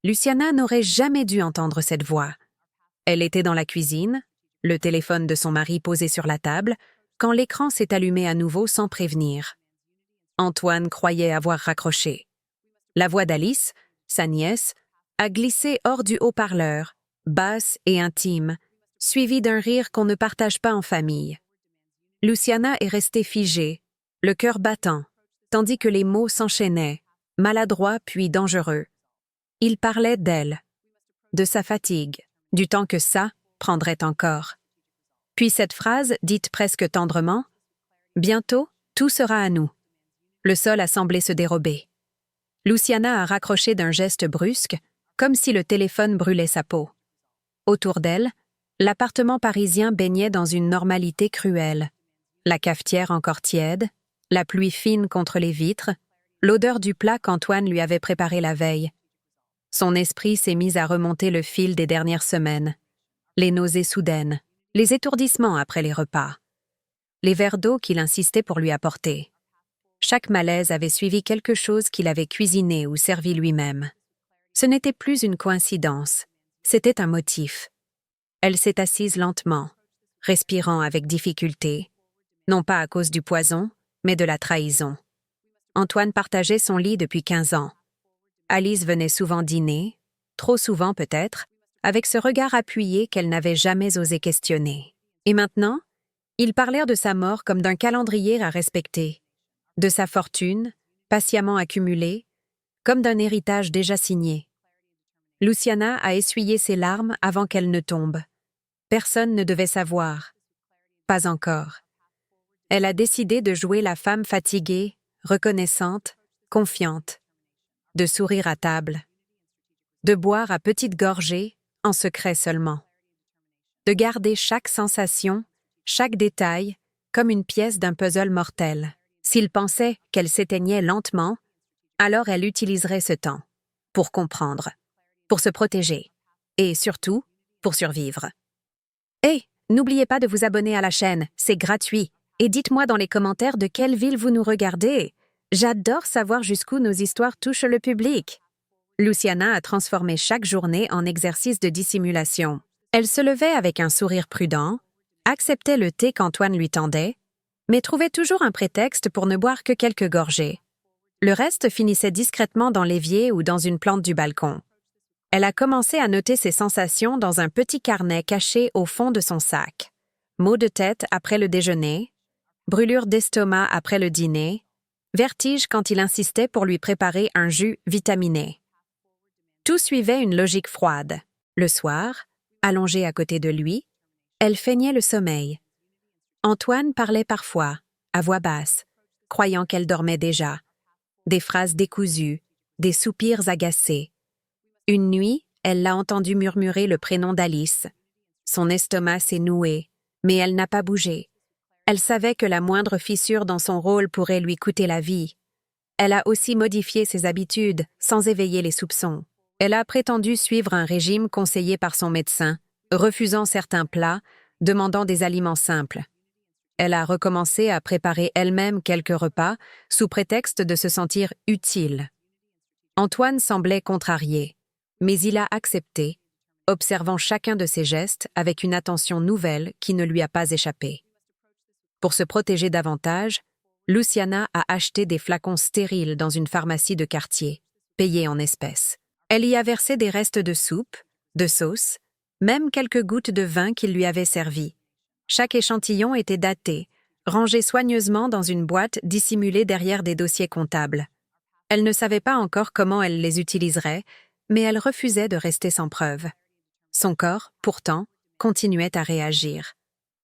Luciana n'aurait jamais dû entendre cette voix. Elle était dans la cuisine, le téléphone de son mari posé sur la table, quand l'écran s'est allumé à nouveau sans prévenir. Antoine croyait avoir raccroché. La voix d'Alice, sa nièce, a glissé hors du haut-parleur, basse et intime, suivie d'un rire qu'on ne partage pas en famille. Luciana est restée figée, le cœur battant, tandis que les mots s'enchaînaient, maladroits puis dangereux. Il parlait d'elle, de sa fatigue, du temps que ça prendrait encore. Puis cette phrase, dite presque tendrement, « Bientôt, tout sera à nous ». Le sol a semblé se dérober. Luciana a raccroché d'un geste brusque, comme si le téléphone brûlait sa peau. Autour d'elle, l'appartement parisien baignait dans une normalité cruelle. La cafetière encore tiède, la pluie fine contre les vitres, l'odeur du plat qu'Antoine lui avait préparé la veille. Son esprit s'est mis à remonter le fil des dernières semaines. Les nausées soudaines, les étourdissements après les repas, les verres d'eau qu'il insistait pour lui apporter. Chaque malaise avait suivi quelque chose qu'il avait cuisiné ou servi lui-même. Ce n'était plus une coïncidence, c'était un motif. Elle s'est assise lentement, respirant avec difficulté, non pas à cause du poison, mais de la trahison. Antoine partageait son lit depuis 15 ans. Alice venait souvent dîner, trop souvent peut-être, avec ce regard appuyé qu'elle n'avait jamais osé questionner. Et maintenant, ils parlèrent de sa mort comme d'un calendrier à respecter, de sa fortune, patiemment accumulée, comme d'un héritage déjà signé. Luciana a essuyé ses larmes avant qu'elles ne tombent. Personne ne devait savoir. Pas encore. Elle a décidé de jouer la femme fatiguée, reconnaissante, confiante, de sourire à table, de boire à petites gorgées, en secret seulement, de garder chaque sensation, chaque détail, comme une pièce d'un puzzle mortel. S'il pensait qu'elle s'éteignait lentement, alors elle utiliserait ce temps pour comprendre, pour se protéger, et surtout, pour survivre. Hey, n'oubliez pas de vous abonner à la chaîne, c'est gratuit, et dites-moi dans les commentaires de quelle ville vous nous regardez. J'adore savoir jusqu'où nos histoires touchent le public. Luciana a transformé chaque journée en exercice de dissimulation. Elle se levait avec un sourire prudent, acceptait le thé qu'Antoine lui tendait, mais trouvait toujours un prétexte pour ne boire que quelques gorgées. Le reste finissait discrètement dans l'évier ou dans une plante du balcon. Elle a commencé à noter ses sensations dans un petit carnet caché au fond de son sac. Maux de tête après le déjeuner, brûlure d'estomac après le dîner, vertige quand il insistait pour lui préparer un jus vitaminé. Tout suivait une logique froide. Le soir, allongée à côté de lui, elle feignait le sommeil. Antoine parlait parfois, à voix basse, croyant qu'elle dormait déjà. Des phrases décousues, des soupirs agacés. Une nuit, elle l'a entendu murmurer le prénom d'Alice. Son estomac s'est noué, mais elle n'a pas bougé. Elle savait que la moindre fissure dans son rôle pourrait lui coûter la vie. Elle a aussi modifié ses habitudes, sans éveiller les soupçons. Elle a prétendu suivre un régime conseillé par son médecin, refusant certains plats, demandant des aliments simples. Elle a recommencé à préparer elle-même quelques repas, sous prétexte de se sentir utile. Antoine semblait contrarié, mais il a accepté, observant chacun de ses gestes avec une attention nouvelle qui ne lui a pas échappé. Pour se protéger davantage, Luciana a acheté des flacons stériles dans une pharmacie de quartier, payés en espèces. Elle y a versé des restes de soupe, de sauce, même quelques gouttes de vin qu'il lui avait servi. Chaque échantillon était daté, rangé soigneusement dans une boîte dissimulée derrière des dossiers comptables. Elle ne savait pas encore comment elle les utiliserait, mais elle refusait de rester sans preuve. Son corps, pourtant, continuait à réagir.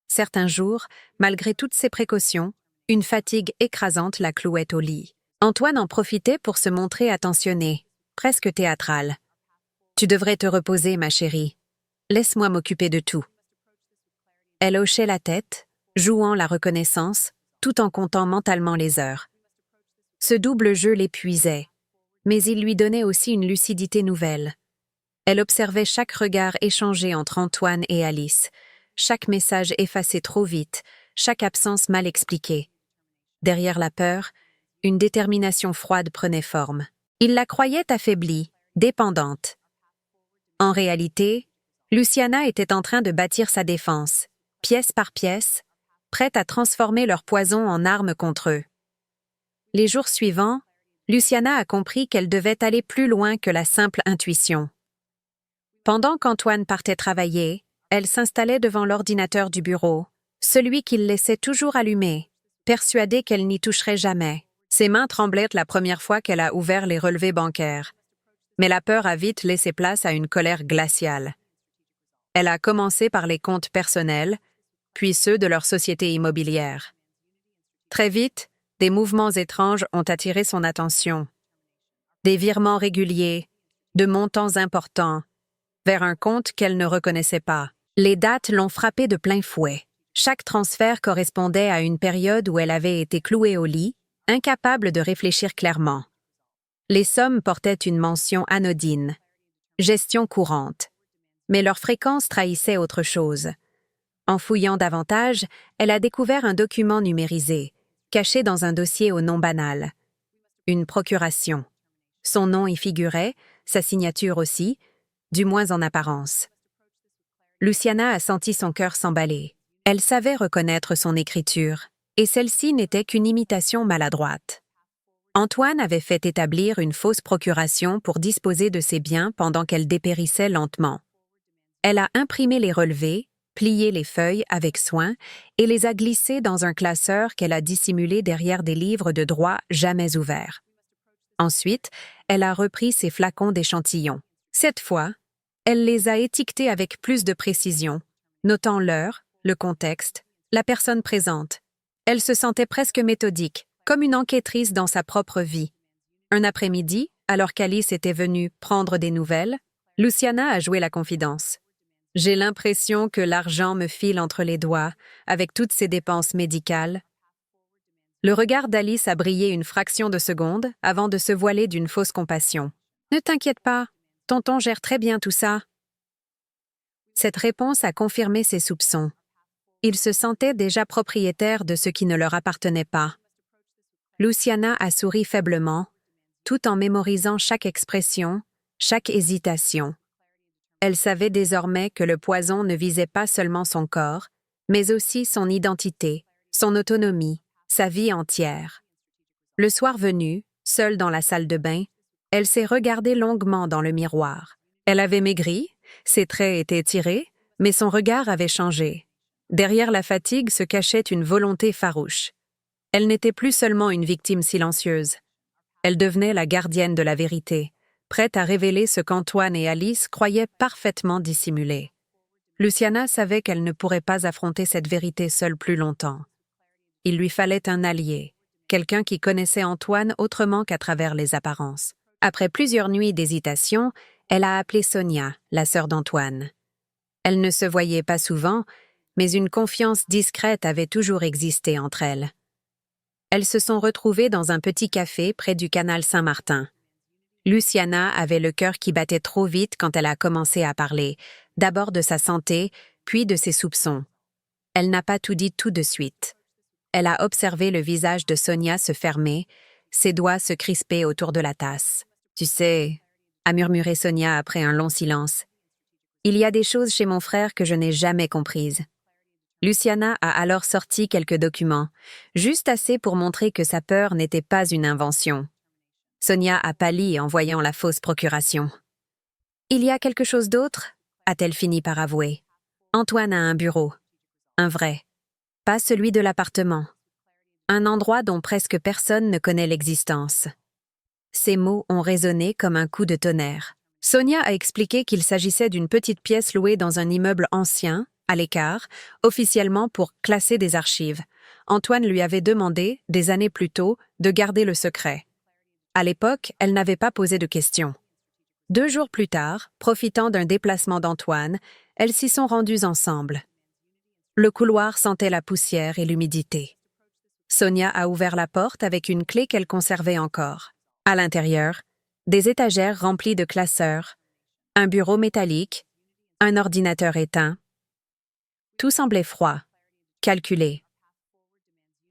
Certains jours, malgré toutes ses précautions, une fatigue écrasante la clouait au lit. Antoine en profitait pour se montrer attentionné, presque théâtral. « Tu devrais te reposer, ma chérie. Laisse-moi m'occuper de tout. » Elle hochait la tête, jouant la reconnaissance, tout en comptant mentalement les heures. Ce double jeu l'épuisait, mais il lui donnait aussi une lucidité nouvelle. Elle observait chaque regard échangé entre Antoine et Alice, chaque message effacé trop vite, chaque absence mal expliquée. Derrière la peur, une détermination froide prenait forme. Il la croyait affaiblie, dépendante, En réalité, Luciana était en train de bâtir sa défense, pièce par pièce, prête à transformer leur poison en arme contre eux. Les jours suivants, Luciana a compris qu'elle devait aller plus loin que la simple intuition. Pendant qu'Antoine partait travailler, elle s'installait devant l'ordinateur du bureau, celui qu'il laissait toujours allumé, persuadée qu'elle n'y toucherait jamais. Ses mains tremblaient la première fois qu'elle a ouvert les relevés bancaires. Mais la peur a vite laissé place à une colère glaciale. Elle a commencé par les comptes personnels, puis ceux de leur société immobilière. Très vite, des mouvements étranges ont attiré son attention. Des virements réguliers, de montants importants, vers un compte qu'elle ne reconnaissait pas. Les dates l'ont frappée de plein fouet. Chaque transfert correspondait à une période où elle avait été clouée au lit, incapable de réfléchir clairement. Les sommes portaient une mention anodine, gestion courante, mais leur fréquence trahissait autre chose. En fouillant davantage, elle a découvert un document numérisé, caché dans un dossier au nom banal. Une procuration. Son nom y figurait, sa signature aussi, du moins en apparence. Luciana a senti son cœur s'emballer. Elle savait reconnaître son écriture, et celle-ci n'était qu'une imitation maladroite. Antoine avait fait établir une fausse procuration pour disposer de ses biens pendant qu'elle dépérissait lentement. Elle a imprimé les relevés, plié les feuilles avec soin et les a glissés dans un classeur qu'elle a dissimulé derrière des livres de droit jamais ouverts. Ensuite, elle a repris ses flacons d'échantillons. Cette fois, elle les a étiquetés avec plus de précision, notant l'heure, le contexte, la personne présente. Elle se sentait presque méthodique, comme une enquêtrice dans sa propre vie. Un après-midi, alors qu'Alice était venue prendre des nouvelles, Luciana a joué la confidence. « J'ai l'impression que l'argent me file entre les doigts, avec toutes ces dépenses médicales. » Le regard d'Alice a brillé une fraction de seconde avant de se voiler d'une fausse compassion. « Ne t'inquiète pas, tonton gère très bien tout ça. » Cette réponse a confirmé ses soupçons. Ils se sentaient déjà propriétaires de ce qui ne leur appartenait pas. Luciana a souri faiblement, tout en mémorisant chaque expression, chaque hésitation. Elle savait désormais que le poison ne visait pas seulement son corps, mais aussi son identité, son autonomie, sa vie entière. Le soir venu, seule dans la salle de bain, elle s'est regardée longuement dans le miroir. Elle avait maigri, ses traits étaient tirés, mais son regard avait changé. Derrière la fatigue se cachait une volonté farouche. Elle n'était plus seulement une victime silencieuse. Elle devenait la gardienne de la vérité, prête à révéler ce qu'Antoine et Alice croyaient parfaitement dissimulé. Luciana savait qu'elle ne pourrait pas affronter cette vérité seule plus longtemps. Il lui fallait un allié, quelqu'un qui connaissait Antoine autrement qu'à travers les apparences. Après plusieurs nuits d'hésitation, elle a appelé Sonia, la sœur d'Antoine. Elles ne se voyaient pas souvent, mais une confiance discrète avait toujours existé entre elles. Elles se sont retrouvées dans un petit café près du canal Saint-Martin. Luciana avait le cœur qui battait trop vite quand elle a commencé à parler, d'abord de sa santé, puis de ses soupçons. Elle n'a pas tout dit tout de suite. Elle a observé le visage de Sonia se fermer, ses doigts se crisper autour de la tasse. « Tu sais, » a murmuré Sonia après un long silence, « il y a des choses chez mon frère que je n'ai jamais comprises. » Luciana a alors sorti quelques documents, juste assez pour montrer que sa peur n'était pas une invention. Sonia a pâli en voyant la fausse procuration. « Il y a quelque chose d'autre ?» a-t-elle fini par avouer. Antoine a un bureau. Un vrai. Pas celui de l'appartement. Un endroit dont presque personne ne connaît l'existence. Ces mots ont résonné comme un coup de tonnerre. Sonia a expliqué qu'il s'agissait d'une petite pièce louée dans un immeuble ancien, à l'écart, officiellement pour classer des archives. Antoine lui avait demandé, des années plus tôt, de garder le secret. À l'époque, elle n'avait pas posé de questions. 2 jours plus tard, profitant d'un déplacement d'Antoine, elles s'y sont rendues ensemble. Le couloir sentait la poussière et l'humidité. Sonia a ouvert la porte avec une clé qu'elle conservait encore. À l'intérieur, des étagères remplies de classeurs, un bureau métallique, un ordinateur éteint. Tout semblait froid, calculé.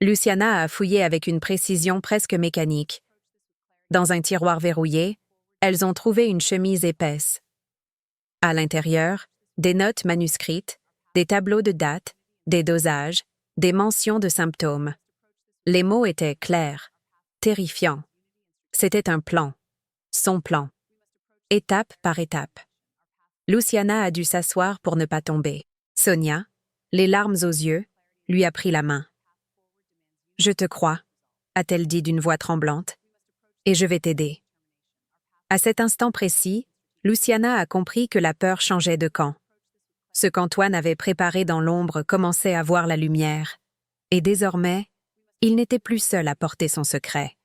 Luciana a fouillé avec une précision presque mécanique. Dans un tiroir verrouillé, elles ont trouvé une chemise épaisse. À l'intérieur, des notes manuscrites, des tableaux de dates, des dosages, des mentions de symptômes. Les mots étaient clairs, terrifiants. C'était un plan, son plan, étape par étape. Luciana a dû s'asseoir pour ne pas tomber. Sonia, les larmes aux yeux, lui a pris la main. « Je te crois », a-t-elle dit d'une voix tremblante, « et je vais t'aider. » À cet instant précis, Luciana a compris que la peur changeait de camp. Ce qu'Antoine avait préparé dans l'ombre commençait à voir la lumière. Et désormais, il n'était plus seul à porter son secret.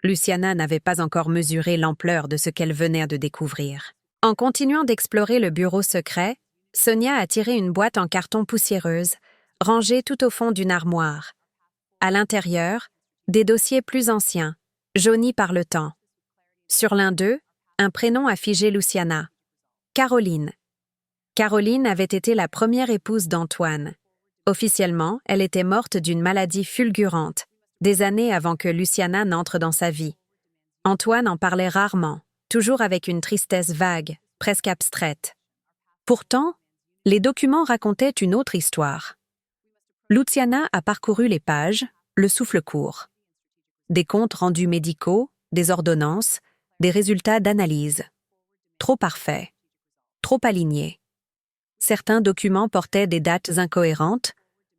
Luciana n'avait pas encore mesuré l'ampleur de ce qu'elle venait de découvrir. En continuant d'explorer le bureau secret, Sonia a tiré une boîte en carton poussiéreuse, rangée tout au fond d'une armoire. À l'intérieur, des dossiers plus anciens, jaunis par le temps. Sur l'un d'eux, un prénom a figé Luciana. Caroline. Caroline avait été la première épouse d'Antoine. Officiellement, elle était morte d'une maladie fulgurante, des années avant que Luciana n'entre dans sa vie. Antoine en parlait rarement, toujours avec une tristesse vague, presque abstraite. Pourtant, les documents racontaient une autre histoire. Luciana a parcouru les pages, le souffle court. Des comptes rendus médicaux, des ordonnances, des résultats d'analyse. Trop parfaits, trop alignés. Certains documents portaient des dates incohérentes,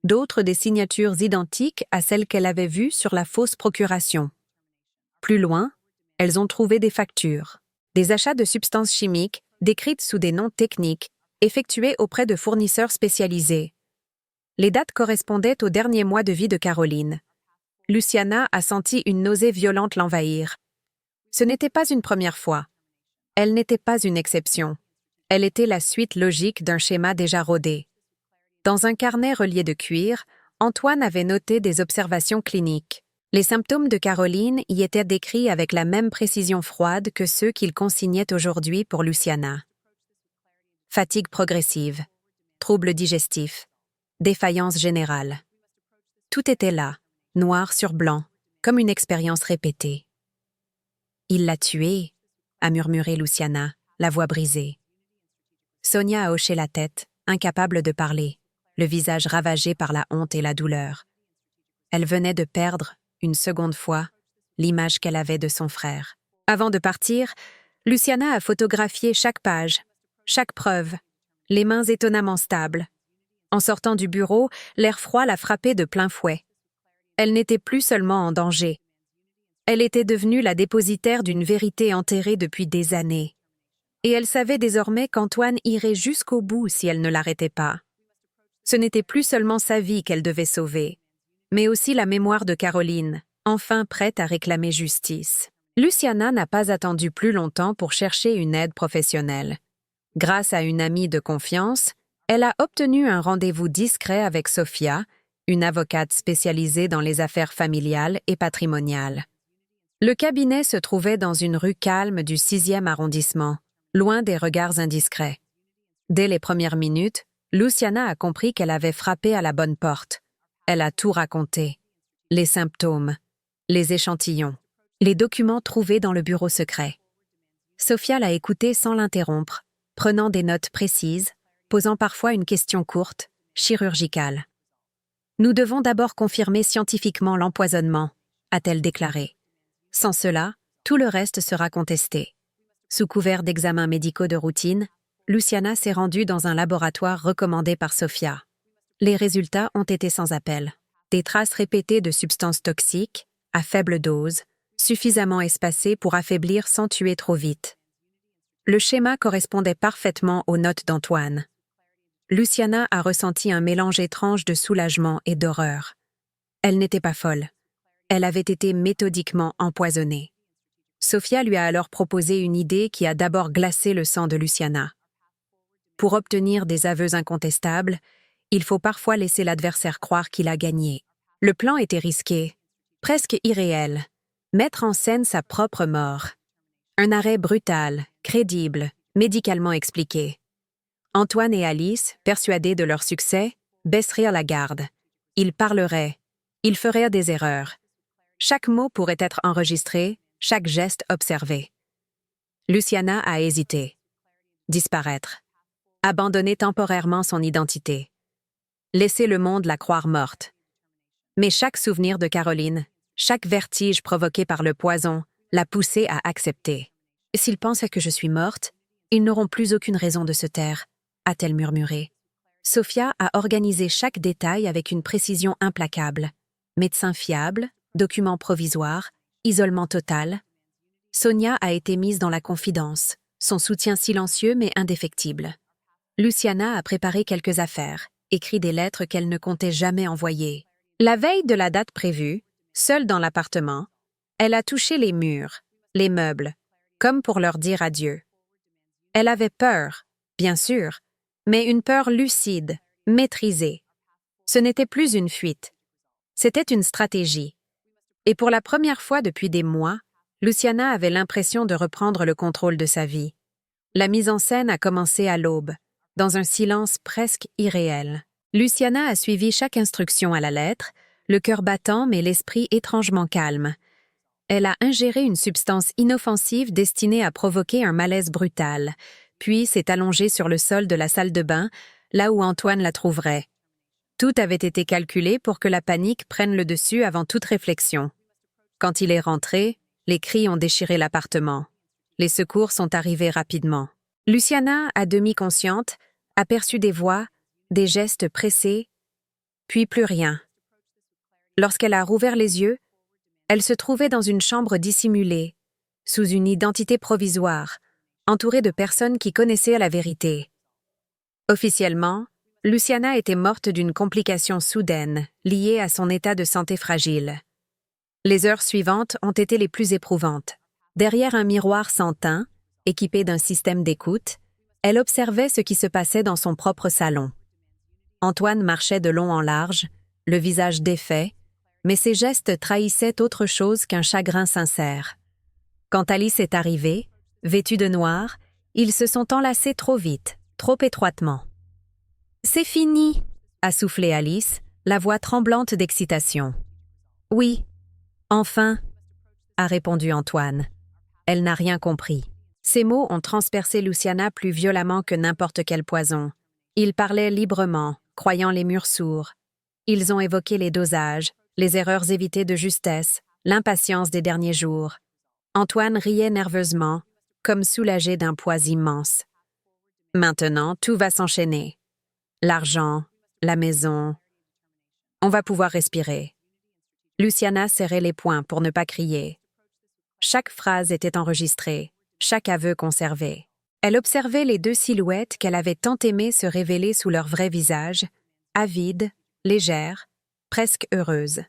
d'autres des signatures identiques à celles qu'elle avait vues sur la fausse procuration. Plus loin, elles ont trouvé des factures, des achats de substances chimiques décrites sous des noms techniques, effectués auprès de fournisseurs spécialisés. Les dates correspondaient au dernier mois de vie de Caroline. Luciana a senti une nausée violente l'envahir. Ce n'était pas une première fois. Elle n'était pas une exception. Elle était la suite logique d'un schéma déjà rodé. Dans un carnet relié de cuir, Antoine avait noté des observations cliniques. Les symptômes de Caroline y étaient décrits avec la même précision froide que ceux qu'il consignait aujourd'hui pour Luciana. Fatigue progressive, troubles digestifs, défaillance générale. Tout était là, noir sur blanc, comme une expérience répétée. « Il l'a tuée », a murmuré Luciana, la voix brisée. Sonia a hoché la tête, incapable de parler, le visage ravagé par la honte et la douleur. Elle venait de perdre, une seconde fois, l'image qu'elle avait de son frère. Avant de partir, Luciana a photographié chaque page, chaque preuve, les mains étonnamment stables. En sortant du bureau, l'air froid l'a frappée de plein fouet. Elle n'était plus seulement en danger. Elle était devenue la dépositaire d'une vérité enterrée depuis des années. Et elle savait désormais qu'Antoine irait jusqu'au bout si elle ne l'arrêtait pas. Ce n'était plus seulement sa vie qu'elle devait sauver, mais aussi la mémoire de Caroline, enfin prête à réclamer justice. Luciana n'a pas attendu plus longtemps pour chercher une aide professionnelle. Grâce à une amie de confiance, elle a obtenu un rendez-vous discret avec Sophia, une avocate spécialisée dans les affaires familiales et patrimoniales. Le cabinet se trouvait dans une rue calme du 6e arrondissement, loin des regards indiscrets. Dès les premières minutes, Luciana a compris qu'elle avait frappé à la bonne porte. Elle a tout raconté. Les symptômes, les échantillons, les documents trouvés dans le bureau secret. Sophia l'a écoutée sans l'interrompre, prenant des notes précises, posant parfois une question courte, chirurgicale. « Nous devons d'abord confirmer scientifiquement l'empoisonnement », a-t-elle déclaré. Sans cela, tout le reste sera contesté. Sous couvert d'examens médicaux de routine, Luciana s'est rendue dans un laboratoire recommandé par Sophia. Les résultats ont été sans appel. Des traces répétées de substances toxiques, à faible dose, suffisamment espacées pour affaiblir sans tuer trop vite. Le schéma correspondait parfaitement aux notes d'Antoine. Luciana a ressenti un mélange étrange de soulagement et d'horreur. Elle n'était pas folle. Elle avait été méthodiquement empoisonnée. Sophia lui a alors proposé une idée qui a d'abord glacé le sang de Luciana. Pour obtenir des aveux incontestables, il faut parfois laisser l'adversaire croire qu'il a gagné. Le plan était risqué, presque irréel. Mettre en scène sa propre mort. Un arrêt brutal, crédible, médicalement expliqué. Antoine et Alice, persuadés de leur succès, baisseraient la garde. Ils parleraient. Ils feraient des erreurs. Chaque mot pourrait être enregistré, chaque geste observé. Luciana a hésité. Disparaître. abandonner temporairement son identité, laisser le monde la croire morte. Mais chaque souvenir de Caroline, chaque vertige provoqué par le poison, l'a poussée à accepter. « S'ils pensent que je suis morte, ils n'auront plus aucune raison de se taire », a-t-elle murmuré. Sophia a organisé chaque détail avec une précision implacable. Médecin fiable, documents provisoires, isolement total. Sonia a été mise dans la confidence, son soutien silencieux mais indéfectible. Luciana a préparé quelques affaires, écrit des lettres qu'elle ne comptait jamais envoyer. La veille de la date prévue, seule dans l'appartement, elle a touché les murs, les meubles, comme pour leur dire adieu. Elle avait peur, bien sûr, mais une peur lucide, maîtrisée. Ce n'était plus une fuite. C'était une stratégie. Et pour la première fois depuis des mois, Luciana avait l'impression de reprendre le contrôle de sa vie. La mise en scène a commencé à l'aube, dans un silence presque irréel. Luciana a suivi chaque instruction à la lettre, le cœur battant mais l'esprit étrangement calme. Elle a ingéré une substance inoffensive destinée à provoquer un malaise brutal, puis s'est allongée sur le sol de la salle de bain, là où Antoine la trouverait. Tout avait été calculé pour que la panique prenne le dessus avant toute réflexion. Quand il est rentré, les cris ont déchiré l'appartement. Les secours sont arrivés rapidement. Luciana, à demi consciente, aperçut des voix, des gestes pressés, puis plus rien. Lorsqu'elle a rouvert les yeux, elle se trouvait dans une chambre dissimulée, sous une identité provisoire, entourée de personnes qui connaissaient la vérité. Officiellement, Luciana était morte d'une complication soudaine, liée à son état de santé fragile. Les heures suivantes ont été les plus éprouvantes. Derrière un miroir sans teint, équipé d'un système d'écoute, elle observait ce qui se passait dans son propre salon. Antoine marchait de long en large, le visage défait, mais ses gestes trahissaient autre chose qu'un chagrin sincère. Quand Alice est arrivée, vêtue de noir, ils se sont enlacés trop vite, trop étroitement. « C'est fini !» a soufflé Alice, la voix tremblante d'excitation. « Oui, enfin !» a répondu Antoine. Elle n'a rien compris. Ces mots ont transpercé Luciana plus violemment que n'importe quel poison. Ils parlaient librement, croyant les murs sourds. Ils ont évoqué les dosages, les erreurs évitées de justesse, l'impatience des derniers jours. Antoine riait nerveusement, comme soulagé d'un poids immense. Maintenant, tout va s'enchaîner. L'argent, la maison. On va pouvoir respirer. Luciana serrait les poings pour ne pas crier. Chaque phrase était enregistrée, chaque aveu conservé. Elle observait les deux silhouettes qu'elle avait tant aimé se révéler sous leur vrai visage, avides, légères, presque heureuses.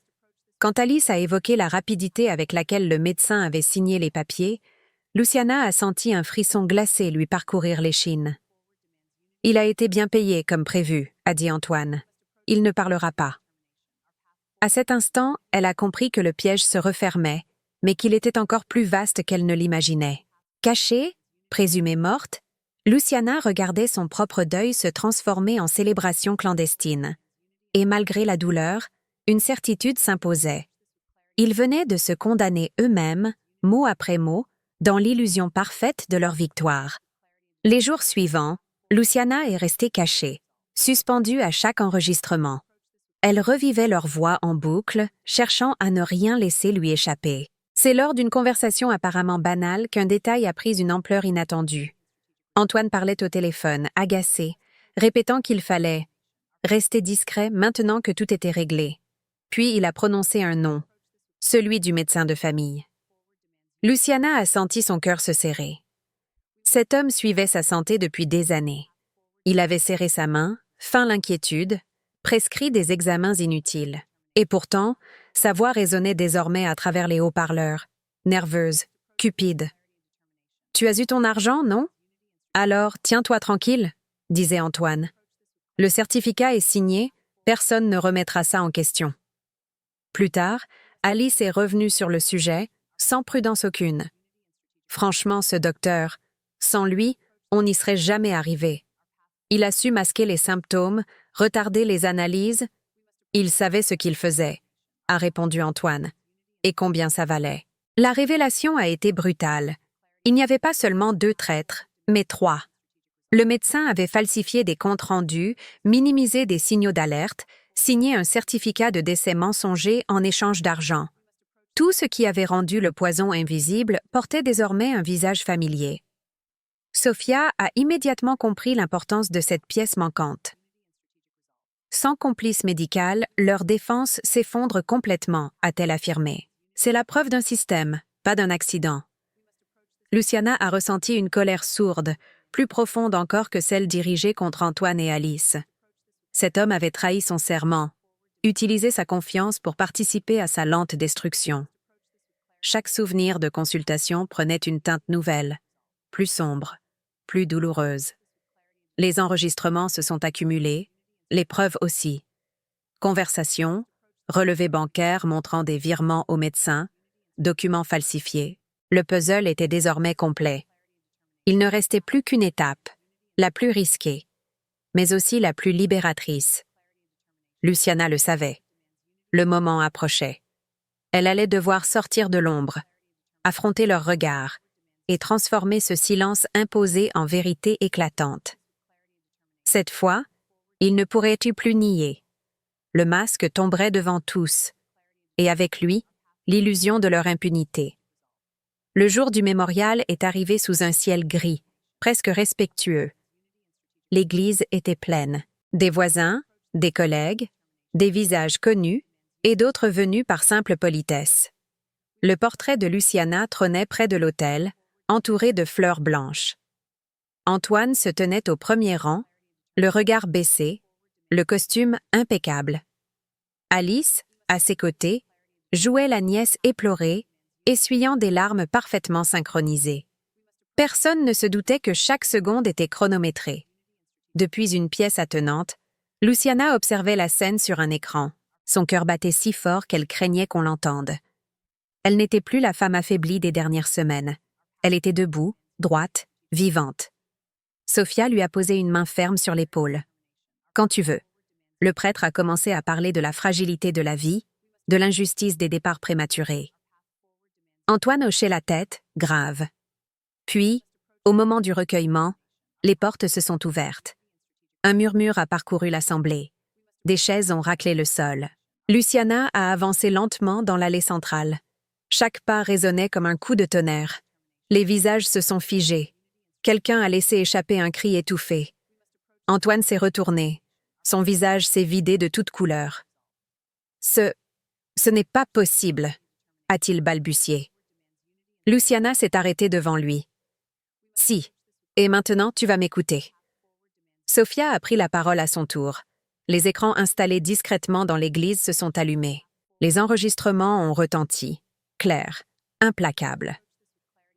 Quand Alice a évoqué la rapidité avec laquelle le médecin avait signé les papiers, Luciana a senti un frisson glacé lui parcourir l'échine. « Il a été bien payé, comme prévu », a dit Antoine. « Il ne parlera pas. » À cet instant, elle a compris que le piège se refermait, mais qu'il était encore plus vaste qu'elle ne l'imaginait. Cachée, présumée morte, Luciana regardait son propre deuil se transformer en célébration clandestine. Et malgré la douleur, une certitude s'imposait. Ils venaient de se condamner eux-mêmes, mot après mot, dans l'illusion parfaite de leur victoire. Les jours suivants, Luciana est restée cachée, suspendue à chaque enregistrement. Elle revivait leur voix en boucle, cherchant à ne rien laisser lui échapper. C'est lors d'une conversation apparemment banale qu'un détail a pris une ampleur inattendue. Antoine parlait au téléphone, agacé, répétant qu'il fallait rester discret maintenant que tout était réglé. Puis il a prononcé un nom, celui du médecin de famille. Luciana a senti son cœur se serrer. Cet homme suivait sa santé depuis des années. Il avait serré sa main, feint l'inquiétude, prescrit des examens inutiles. Et pourtant, sa voix résonnait désormais à travers les haut-parleurs, nerveuse, cupide. « Tu as eu ton argent, non ? Alors, tiens-toi tranquille, » disait Antoine. « Le certificat est signé, personne ne remettra ça en question. » Plus tard, Alice est revenue sur le sujet, sans prudence aucune. Franchement, ce docteur, sans lui, on n'y serait jamais arrivé. Il a su masquer les symptômes, retarder les analyses. Il savait ce qu'il faisait, a répondu Antoine. Et combien ça valait. La révélation a été brutale. Il n'y avait pas seulement 2 traîtres, mais 3. Le médecin avait falsifié des comptes rendus, minimisé des signaux d'alerte, signé un certificat de décès mensonger en échange d'argent. Tout ce qui avait rendu le poison invisible portait désormais un visage familier. Sophia a immédiatement compris l'importance de cette pièce manquante. Sans complice médical, leur défense s'effondre complètement, a-t-elle affirmé. C'est la preuve d'un système, pas d'un accident. Luciana a ressenti une colère sourde, plus profonde encore que celle dirigée contre Antoine et Alice. Cet homme avait trahi son serment, utilisé sa confiance pour participer à sa lente destruction. Chaque souvenir de consultation prenait une teinte nouvelle, plus sombre, plus douloureuse. Les enregistrements se sont accumulés, les preuves aussi. Conversations, relevés bancaires montrant des virements aux médecins, documents falsifiés. Le puzzle était désormais complet. Il ne restait plus qu'une étape, la plus risquée, mais aussi la plus libératrice. Luciana le savait. Le moment approchait. Elle allait devoir sortir de l'ombre, affronter leur regard et transformer ce silence imposé en vérité éclatante. Cette fois, il ne pourrait plus nier. Le masque tomberait devant tous, et avec lui, l'illusion de leur impunité. Le jour du mémorial est arrivé sous un ciel gris, presque respectueux. L'église était pleine. Des voisins, des collègues, des visages connus et d'autres venus par simple politesse. Le portrait de Luciana trônait près de l'autel, entouré de fleurs blanches. Antoine se tenait au premier rang, le regard baissé, le costume impeccable. Alice, à ses côtés, jouait la nièce éplorée, essuyant des larmes parfaitement synchronisées. Personne ne se doutait que chaque seconde était chronométrée. Depuis une pièce attenante, Luciana observait la scène sur un écran. Son cœur battait si fort qu'elle craignait qu'on l'entende. Elle n'était plus la femme affaiblie des dernières semaines. Elle était debout, droite, vivante. Sophia lui a posé une main ferme sur l'épaule. « Quand tu veux. » Le prêtre a commencé à parler de la fragilité de la vie, de l'injustice des départs prématurés. Antoine hochait la tête, grave. Puis, au moment du recueillement, les portes se sont ouvertes. Un murmure a parcouru l'assemblée. Des chaises ont raclé le sol. Luciana a avancé lentement dans l'allée centrale. Chaque pas résonnait comme un coup de tonnerre. Les visages se sont figés. Quelqu'un a laissé échapper un cri étouffé. Antoine s'est retourné. Son visage s'est vidé de toute couleur. « Ce n'est pas possible », a-t-il balbutié. Luciana s'est arrêtée devant lui. « Si, et maintenant tu vas m'écouter. » Sophia a pris la parole à son tour. Les écrans installés discrètement dans l'église se sont allumés. Les enregistrements ont retenti, clairs, implacables.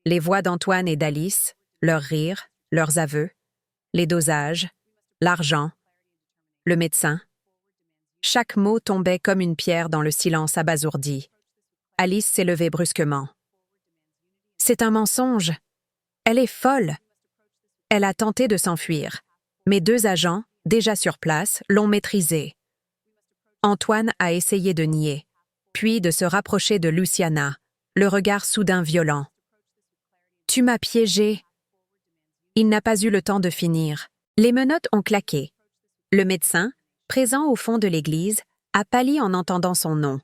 Les voix d'Antoine et d'Alice, leurs rires, leurs aveux, les dosages, l'argent, le médecin. Chaque mot tombait comme une pierre dans le silence abasourdi. Alice s'est levée brusquement. « C'est un mensonge. Elle est folle. » Elle a tenté de s'enfuir, mais 2 agents, déjà sur place, l'ont maîtrisée. Antoine a essayé de nier, puis de se rapprocher de Luciana, le regard soudain violent. « Tu m'as piégée. » Il n'a pas eu le temps de finir. Les menottes ont claqué. Le médecin, présent au fond de l'église, a pâli en entendant son nom.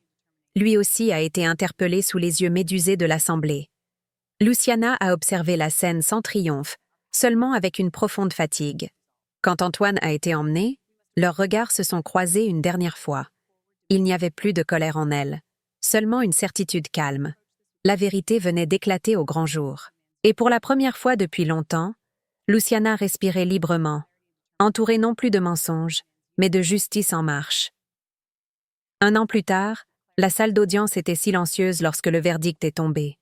Lui aussi a été interpellé sous les yeux médusés de l'assemblée. Luciana a observé la scène sans triomphe, seulement avec une profonde fatigue. Quand Antoine a été emmené, leurs regards se sont croisés une dernière fois. Il n'y avait plus de colère en elle, seulement une certitude calme. La vérité venait d'éclater au grand jour. Et pour la première fois depuis longtemps, Luciana respirait librement, entourée non plus de mensonges, mais de justice en marche. 1 an plus tard, la salle d'audience était silencieuse lorsque le verdict est tombé.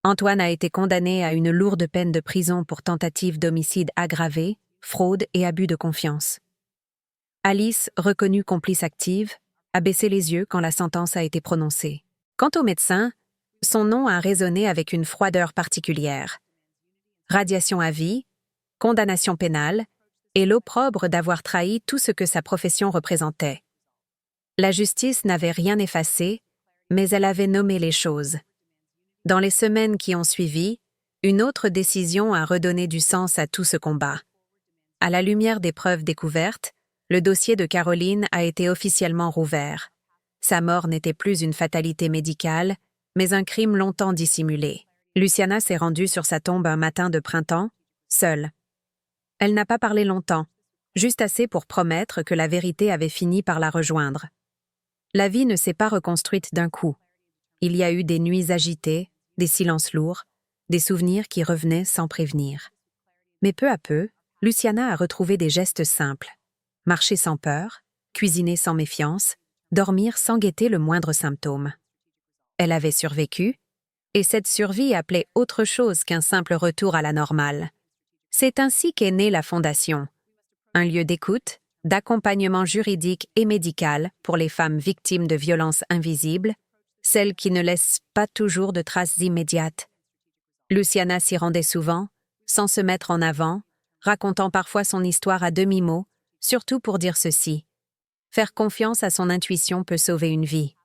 Antoine a été condamné à une lourde peine de prison pour tentative d'homicide aggravé, fraude et abus de confiance. Alice, reconnue complice active, a baissé les yeux quand la sentence a été prononcée. Quant au médecin, son nom a résonné avec une froideur particulière. Radiation à vie, condamnation pénale et l'opprobre d'avoir trahi tout ce que sa profession représentait. La justice n'avait rien effacé, mais elle avait nommé les choses. Dans les semaines qui ont suivi, une autre décision a redonné du sens à tout ce combat. À la lumière des preuves découvertes, le dossier de Caroline a été officiellement rouvert. Sa mort n'était plus une fatalité médicale, mais un crime longtemps dissimulé. Luciana s'est rendue sur sa tombe un matin de printemps, seule. Elle n'a pas parlé longtemps, juste assez pour promettre que la vérité avait fini par la rejoindre. La vie ne s'est pas reconstruite d'un coup. Il y a eu des nuits agitées, des silences lourds, des souvenirs qui revenaient sans prévenir. Mais peu à peu, Luciana a retrouvé des gestes simples. Marcher sans peur, cuisiner sans méfiance, dormir sans guetter le moindre symptôme. Elle avait survécu, et cette survie appelait autre chose qu'un simple retour à la normale. C'est ainsi qu'est née la Fondation, un lieu d'écoute, d'accompagnement juridique et médical pour les femmes victimes de violences invisibles, celles qui ne laissent pas toujours de traces immédiates. Luciana s'y rendait souvent, sans se mettre en avant, racontant parfois son histoire à demi-mot, surtout pour dire ceci. Faire confiance à son intuition peut sauver une vie.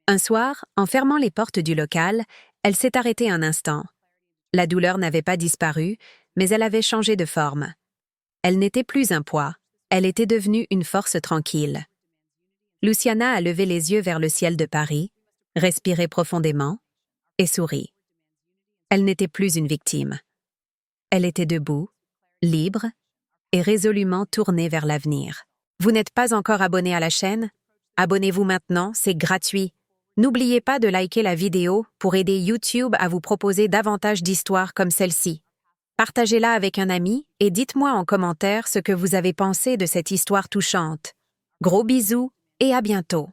Un soir, en fermant les portes du local, elle s'est arrêtée un instant. La douleur n'avait pas disparu, mais elle avait changé de forme. Elle n'était plus un poids, elle était devenue une force tranquille. Luciana a levé les yeux vers le ciel de Paris, respiré profondément, et sourit. Elle n'était plus une victime. Elle était debout, libre et résolument tournée vers l'avenir. Vous n'êtes pas encore abonné à la chaîne? Abonnez-vous maintenant, c'est gratuit. N'oubliez pas de liker la vidéo pour aider YouTube à vous proposer davantage d'histoires comme celle-ci. Partagez-la avec un ami et dites-moi en commentaire ce que vous avez pensé de cette histoire touchante. Gros bisous et à bientôt.